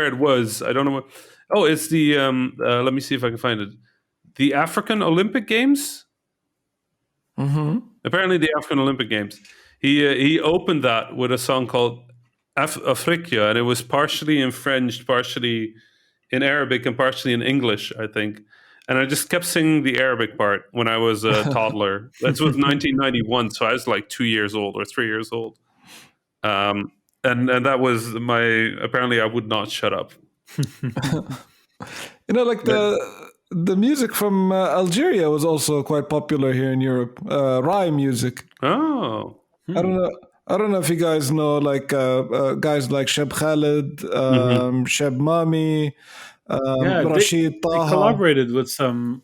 it was. I don't know. Oh, it's the let me see if I can find it. The African Olympic Games. Apparently, the African Olympic Games. He opened that with a song called Afrikja, and it was partially in French, partially in Arabic, and partially in English, I think. And I just kept singing the Arabic part when I was a toddler. That was 1991, so I was like 2 years old or 3 years old. And that was my. Apparently, I would not shut up. like the music from Algeria was also quite popular here in Europe. Rye music. Oh, I don't know if you guys know like guys like Sheb Khaled, Sheb Mami, Rashid they Taha. collaborated with some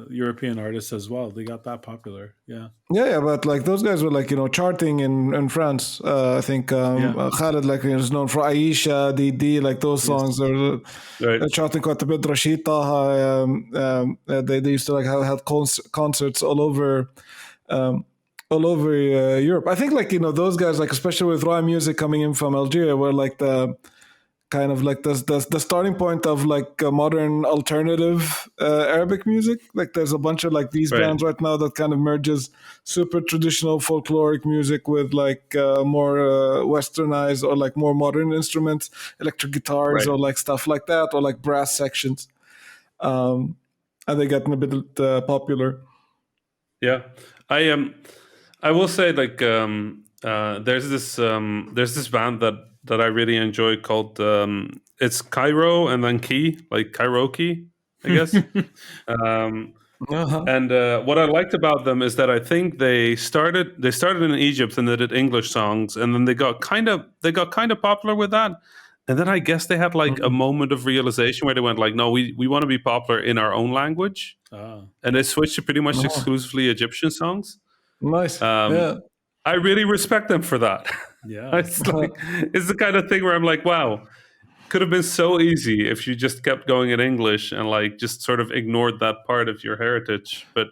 European artists as well. They got that popular. Yeah. Yeah, but like those guys were like charting in France. I think Khaled like is known for Aisha, Didi, like those songs are charting quite a bit. Rashid Taha, they used to like have concerts all over Europe. I think like those guys like especially with raw music coming in from Algeria were like the kind of like the starting point of like modern alternative Arabic music. Like there's a bunch of like these bands right now that kind of merges super traditional folkloric music with like more westernized or like more modern instruments, electric guitars or like stuff like that, or like brass sections. And they getting a bit popular. Yeah, I will say like there's this band that I really enjoy called it's Cairo and then Key, like karaoke, I guess. And what I liked about them is that I think they started in Egypt and they did English songs, and then they got kind of popular with that. And then I guess they had like a moment of realization where they went like, no, we want to be popular in our own language. And they switched to pretty much exclusively Egyptian songs. Nice. I really respect them for that. Yeah. It's like, it's the kind of thing where I'm like, wow, could have been so easy if you just kept going in English and like just sort of ignored that part of your heritage. But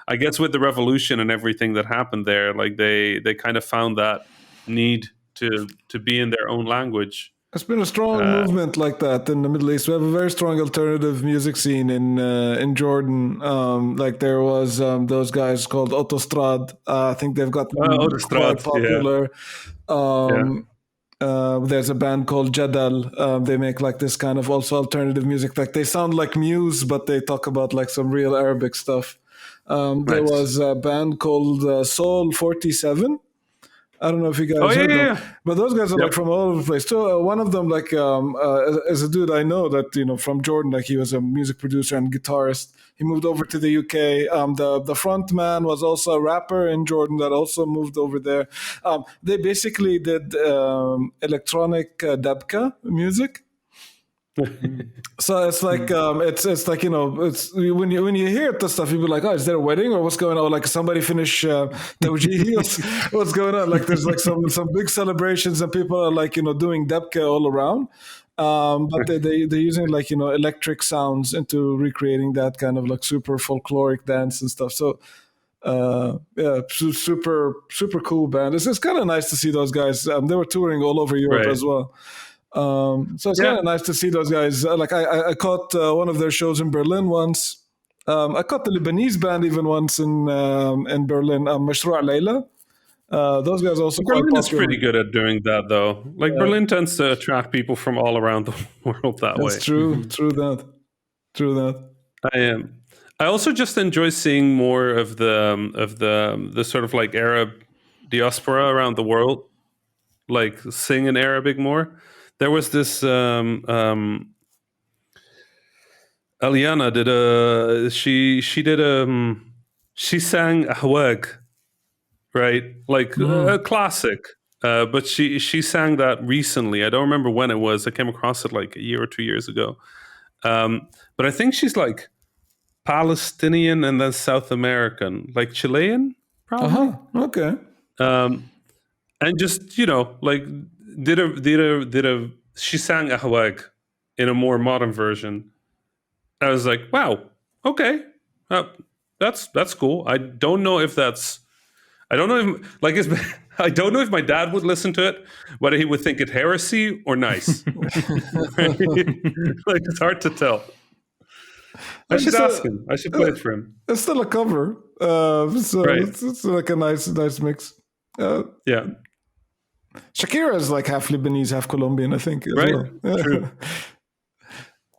I guess with the revolution and everything that happened there, like they kind of found that need to be in their own language. It's been a strong movement like that in the Middle East. We have a very strong alternative music scene in Jordan. Like there was those guys called Autostrad. I think they've got quite popular. There's a band called Jadal. They make like this kind of also alternative music. Like they sound like Muse, but they talk about like some real Arabic stuff. There was a band called Soul 47. I don't know if you guys heard them, but those guys are like from all over the place. So one of them, like, is a dude I know that from Jordan. Like he was a music producer and guitarist. He moved over to the UK. The front man was also a rapper in Jordan that also moved over there. They basically did electronic Dabke music. So it's like it's like it's when you hear the stuff, you'll be like, oh, is there a wedding or what's going on? Or like somebody finish Tawjihi, what's going on? Like there's like some big celebrations and people are like doing Dabke all around. But they're using like electric sounds into recreating that kind of like super folkloric dance and stuff. So super cool band. It's kind of nice to see those guys. They were touring all over Europe as well. So it's kind of nice to see those guys. Like I caught one of their shows in Berlin once. I caught the Lebanese band even once in Berlin, Mashrou' Layla. Those guys are also quite Berlin is popular. pretty good at doing that, though. Like Berlin tends to attract people from all around the world that way. That's true. True that. I am. I also just enjoy seeing more of the sort of like Arab diaspora around the world, like sing in Arabic more. There was this Aliana did she sang Ahwag, right? Like a classic. But she sang that recently. I don't remember when it was. I came across it like a year or 2 years ago. But I think she's like Palestinian and then South American, like Chilean, probably. Okay. And just like did a she sang Ahwag in a more modern version. I was like, wow, okay, that's cool. I don't know if I don't know if my dad would listen to it, whether he would think it heresy or nice. Like it's hard to tell. I should ask him. I should play it for him. It's still a cover, so Right. it's like a nice mix. Yeah. Shakira is like half Lebanese, half Colombian, I think. As Right. well. True.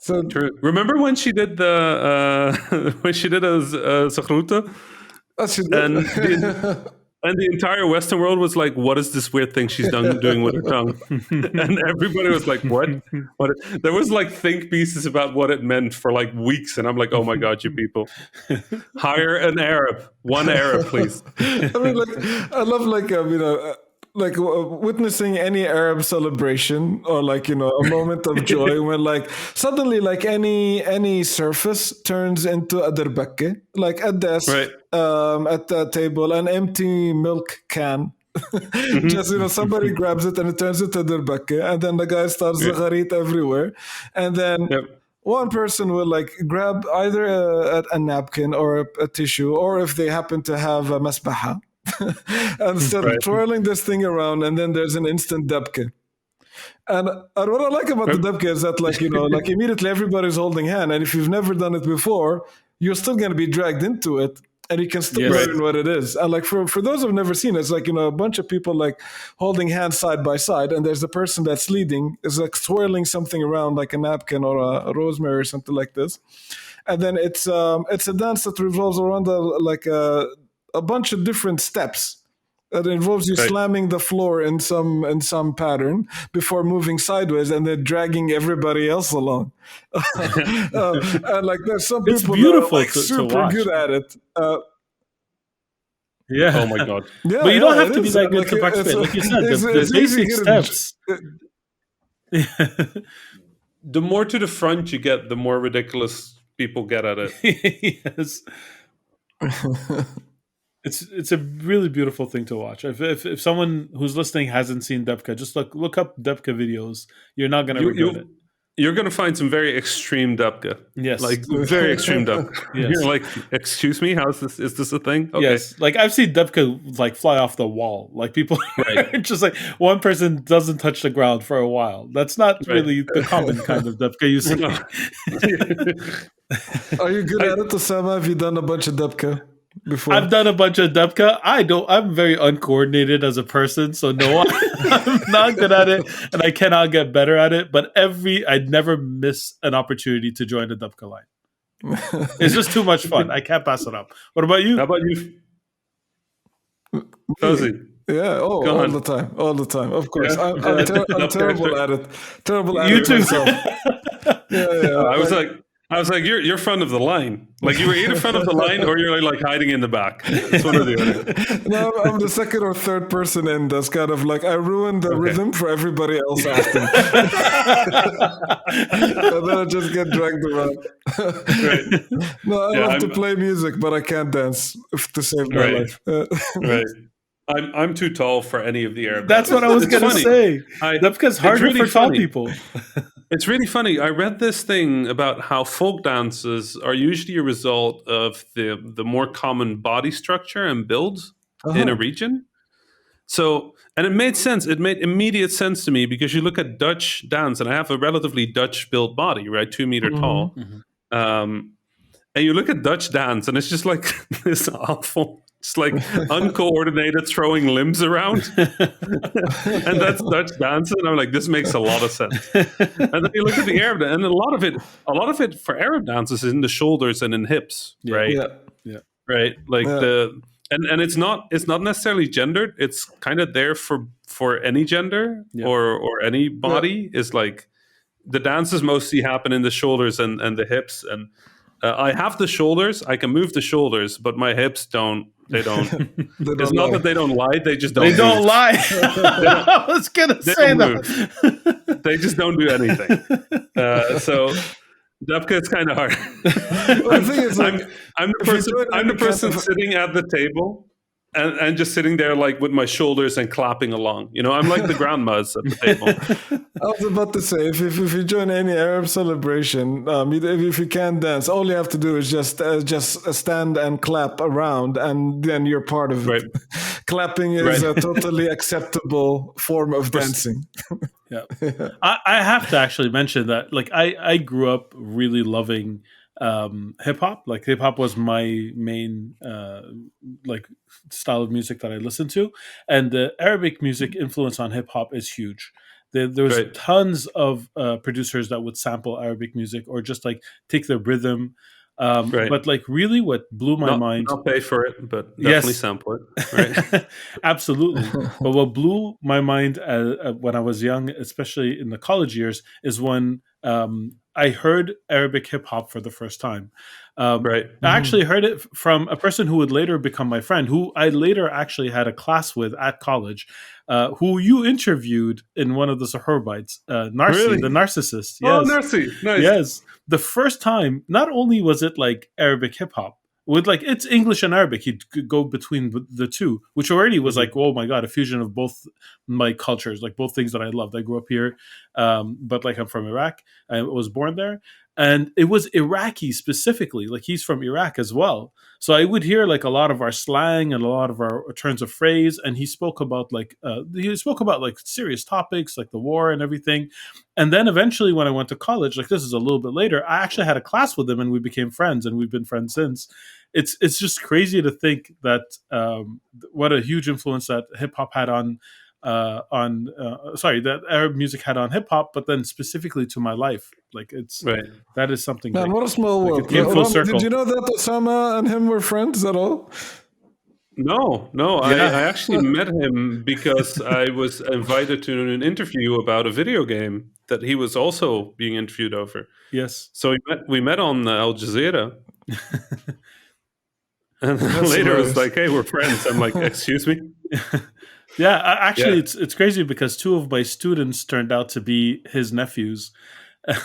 So True. Remember when she did a Zaghrouta? And the entire Western world was like, what is this weird thing she's doing with her tongue? And everybody was like, what? There was like think pieces about what it meant for like weeks. And I'm like, oh my God, you people. Hire an Arab. One Arab, please. I mean, like, I love like witnessing any Arab celebration or like a moment of joy when like suddenly like any surface turns into a Dabke, like a desk, Right. at the table, an empty milk can. Just somebody grabs it and it turns into Dabke, and then the guy starts Zagharit everywhere, and then one person will like grab either a napkin or a tissue, or if they happen to have a masbaha, and start twirling this thing around, and then there's an instant Dabke. And what I like about the Dabke is that like like immediately everybody's holding hand, and if you've never done it before, you're still going to be dragged into it, and you can still learn what it is. And like for those who've never seen it, it's like a bunch of people like holding hands side by side, and there's the person that's leading is like swirling something around like a napkin or a rosemary or something like this, and then it's a dance that revolves around a bunch of different steps. That involves you slamming the floor in some pattern before moving sideways and then dragging everybody else along. And like there's some people beautiful that are like to super watch. good at it. Yeah. Oh my God. Yeah, But you don't have to be is. that good to participate. Like you said, the easy basic hidden. steps. The more to the front you get, the more ridiculous people get at it. Yes. It's a really beautiful thing to watch. If someone who's listening hasn't seen Dabke, just look up Dabke videos. You're not going to regret it. You're going to find some very extreme Dabke. Yes. Like very extreme Dabke. Yes. You're like, excuse me, is this a thing? Okay. Yes, like I've seen Dabke like fly off the wall. Like people are just like one person doesn't touch the ground for a while. That's not really the common kind of Dabke you see. Are you good at it, Osama? Have you done a bunch of Dabke before? I've done a bunch of Dabke. I'm very uncoordinated as a person, so no, I'm not good at it, and I cannot get better at it. But I'd never miss an opportunity to join the Dabke line. It's just too much fun. I can't pass it up. What about you? How about you, Fuzzy? Yeah, all the time. Of course, Yeah. I'm terrible at it. Terrible at You it too. myself. Yeah. I was like, you're front of the line. Like you were either front of the line or you're like hiding in the back. It's one or the other. No, I'm the second or third person in. That's kind of like I ruined the rhythm for everybody else after. And then I just get dragged around. No, I love to play music, but I can't dance to save my life. Right. I'm too tall for any of the Arab. That's what I was going to say. Dabke's harder really for tall funny. people. It's really funny. I read this thing about how folk dances are usually a result of the more common body structure and build in a region. So, and it made sense. It made immediate sense to me because you look at Dutch dance, and I have a relatively Dutch built body, right, 2 meter tall. And you look at Dutch dance, and it's just like this awful It's like uncoordinated throwing limbs around, and that's Dutch dancing. I'm like, this makes a lot of sense. And then you look at the Arab, and a lot of it for Arab dances is in the shoulders and in hips, right? Yeah. Right, like Yeah. and it's not necessarily gendered. It's kind of there for any gender or any body. Is like the dances mostly happen in the shoulders and the hips, and I have the shoulders. I can move the shoulders, but my hips don't. They don't. They It's don't not lie. that they don't lie. They just don't. They don't move. lie. I was gonna They say don't that. They just don't do anything. So Dabke is kind of hard. Well, the thing is, like, I'm the person sitting at the table and just sitting there like with my shoulders and clapping along. You know, I'm like the grandmas at the table. I was about to say, if you join any Arab celebration, if you can't dance, all you have to do is just stand and clap around, and then you're part of it. Right. Clapping is a totally acceptable form of dancing. Yeah. I have to actually mention that, like, I grew up really loving hip hop. Like, hip hop was my main like style of music that I listened to, and the Arabic music influence on hip hop is huge. There was tons of producers that would sample Arabic music or just like take the rhythm. But like, really what blew my mind, not pay for it, but definitely sample it, right? Absolutely. But what blew my mind when I was young, especially in the college years, is when I heard Arabic hip hop for the first time. I actually heard it from a person who would later become my friend, who I later actually had a class with at college, who you interviewed in one of the Suhurbites, Narsi, the narcissist. Yes. Oh, Narsi. Nice. Yes. The first time, not only was it like Arabic hip hop, with like, it's English and Arabic, he'd go between the two, which already was like, oh my God, a fusion of both my cultures, like both things that I loved. I grew up here, but like, I'm from Iraq. I was born there. And it was Iraqi specifically, like he's from Iraq as well. So I would hear like a lot of our slang and a lot of our turns of phrase. And he spoke about like serious topics like the war and everything. And then eventually when I went to college, like this is a little bit later, I actually had a class with him and we became friends, and we've been friends since. It's just crazy to think that what a huge influence that hip hop had that Arab music had on hip hop, but then specifically to my life. Like, it's that is something. Man, what a small world. It came full circle. Did you know that Osama and him were friends at all? No. I actually met him because I was invited to an interview about a video game that he was also being interviewed over. Yes. So we met on Al Jazeera. And later it was like, hey, we're friends. I'm like, excuse me? Yeah, actually, it's crazy because two of my students turned out to be his nephews,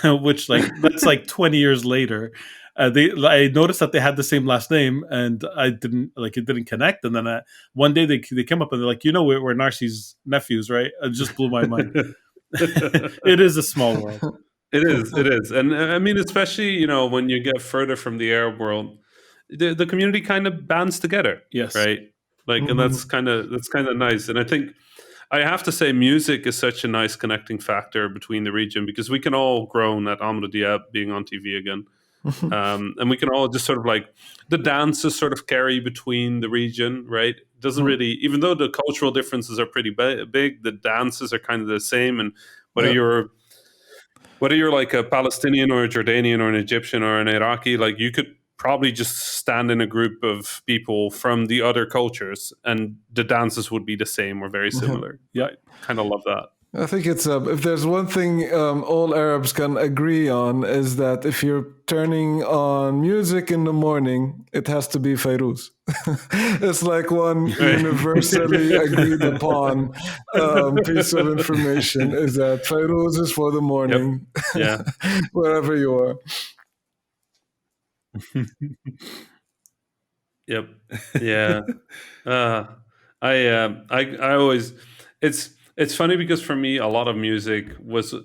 which like that's like 20 years later. I noticed that they had the same last name, and it didn't connect. And then one day they came up and they're like, we're Narsi's nephews, right? It just blew my mind. It is a small world. It is. And I mean, especially, when you get further from the Arab world, the community kind of bands together. Yes. Right. Like, and that's kind of nice. And I think I have to say music is such a nice connecting factor between the region, because we can all groan at Amr Diab being on TV again. And we can all just sort of like, the dances sort of carry between the region, right? It doesn't really, even though the cultural differences are pretty big, the dances are kind of the same. And whether you're like a Palestinian or a Jordanian or an Egyptian or an Iraqi, like, you could probably just stand in a group of people from the other cultures and the dances would be the same or very similar. Yeah. I kind of love that. I think it's if there's one thing all Arabs can agree on, is that if you're turning on music in the morning, it has to be Fairuz. It's like one universally agreed upon piece of information, is that Fairuz is for the morning. Yep. Yeah. Wherever you are. Yep. Yeah. I always, it's funny because for me, a lot of music was,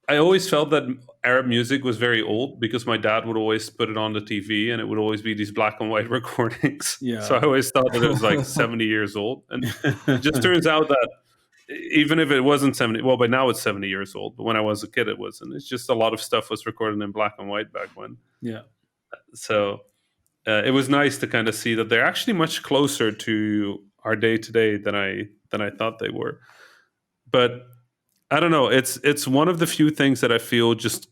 I always felt that Arab music was very old because my dad would always put it on the TV and it would always be these black and white recordings. Yeah. So I always thought that it was like 70 years old. And it just turns out that even if it wasn't 70, well, by now it's 70 years old, but when I was a kid, it wasn't. It's just a lot of stuff was recorded in black and white back when. Yeah. So it was nice to kind of see that they're actually much closer to our day to day than I thought they were. But I don't know. It's one of the few things that I feel just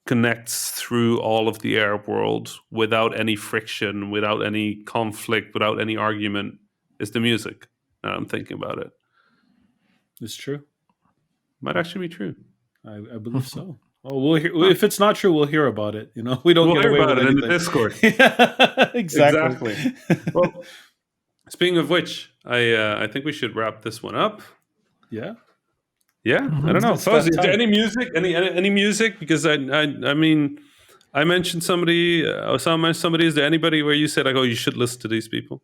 connects through all of the Arab world without any friction, without any conflict, without any argument. Is the music. Now I'm thinking about it. It's true. Might actually be true. I believe so. Oh, we'll hear, if it's not true, we'll hear about it. You know, we don't We'll get hear away about with it anything. in the Discord. Yeah, exactly. Well, speaking of which, I think we should wrap this one up. Yeah. Yeah, I don't know. It's Fauzi, that is there time. any music? Any music? Because I mean, I mentioned somebody. Osama mentioned somebody. Is there anybody where you said like, oh, you should listen to these people?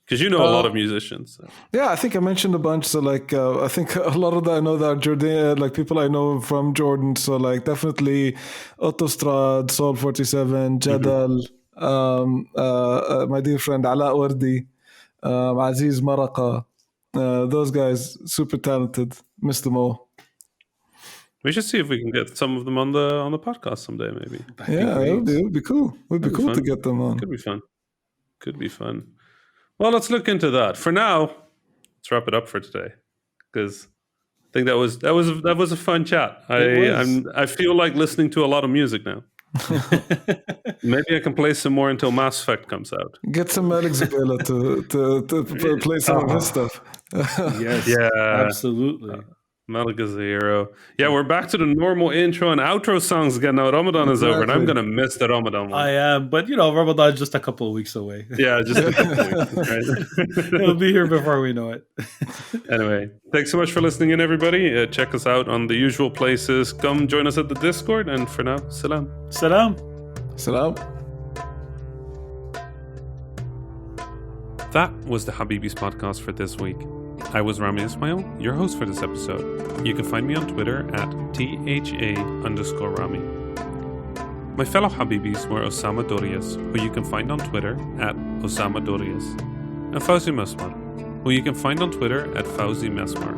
Because you know a lot of musicians. So. Yeah, I think I mentioned a bunch. So like, I think a lot of that I know that are Jordan, like people I know from Jordan. So like, definitely Autostrad, Soul 47, Jadal, my dear friend Ala Wardi, Aziz Maraka. Those guys, super talented. Miss them all. We should see if we can get some of them on the podcast someday, maybe. Yeah, it would be cool. It would be cool to get them on. Could be fun. Well, let's look into that. For now, let's wrap it up for today, because I think that was a fun chat. I feel like listening to a lot of music now. Maybe I can play some more until Mass Effect comes out. Get some Alex Zabela to play some of his stuff. Yes, yeah, absolutely. Malik is a hero. Yeah, we're back to the normal intro and outro songs again. Now Ramadan is over, and I'm gonna miss the Ramadan one. I am, but you know, Ramadan is just a couple of weeks away. Yeah, just a couple of weeks. Right? It'll be here before we know it. Anyway, thanks so much for listening in, everybody. Check us out on the usual places. Come join us at the Discord, and for now, salam. Salam. Salam. That was the Habibis podcast for this week. I was Rami Ismail, your host for this episode. You can find me on Twitter at @THA_Rami. My fellow Habibis were Osama Dorias, who you can find on Twitter at Osama Dorias, and Fauzi Mesmar, who you can find on Twitter at Fauzi Mesmar.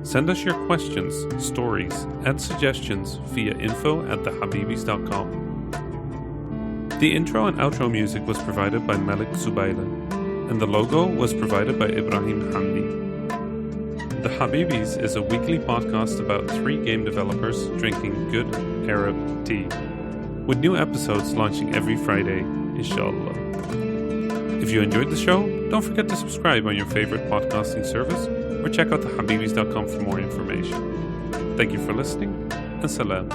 Send us your questions, stories, and suggestions via info@thehabibis.com. The intro and outro music was provided by Malik Zubaila, and the logo was provided by Ibrahim Hamdi. The Habibis is a weekly podcast about 3 game developers drinking good Arab tea, with new episodes launching every Friday, inshallah. If you enjoyed the show, don't forget to subscribe on your favorite podcasting service or check out thehabibis.com for more information. Thank you for listening, and salam.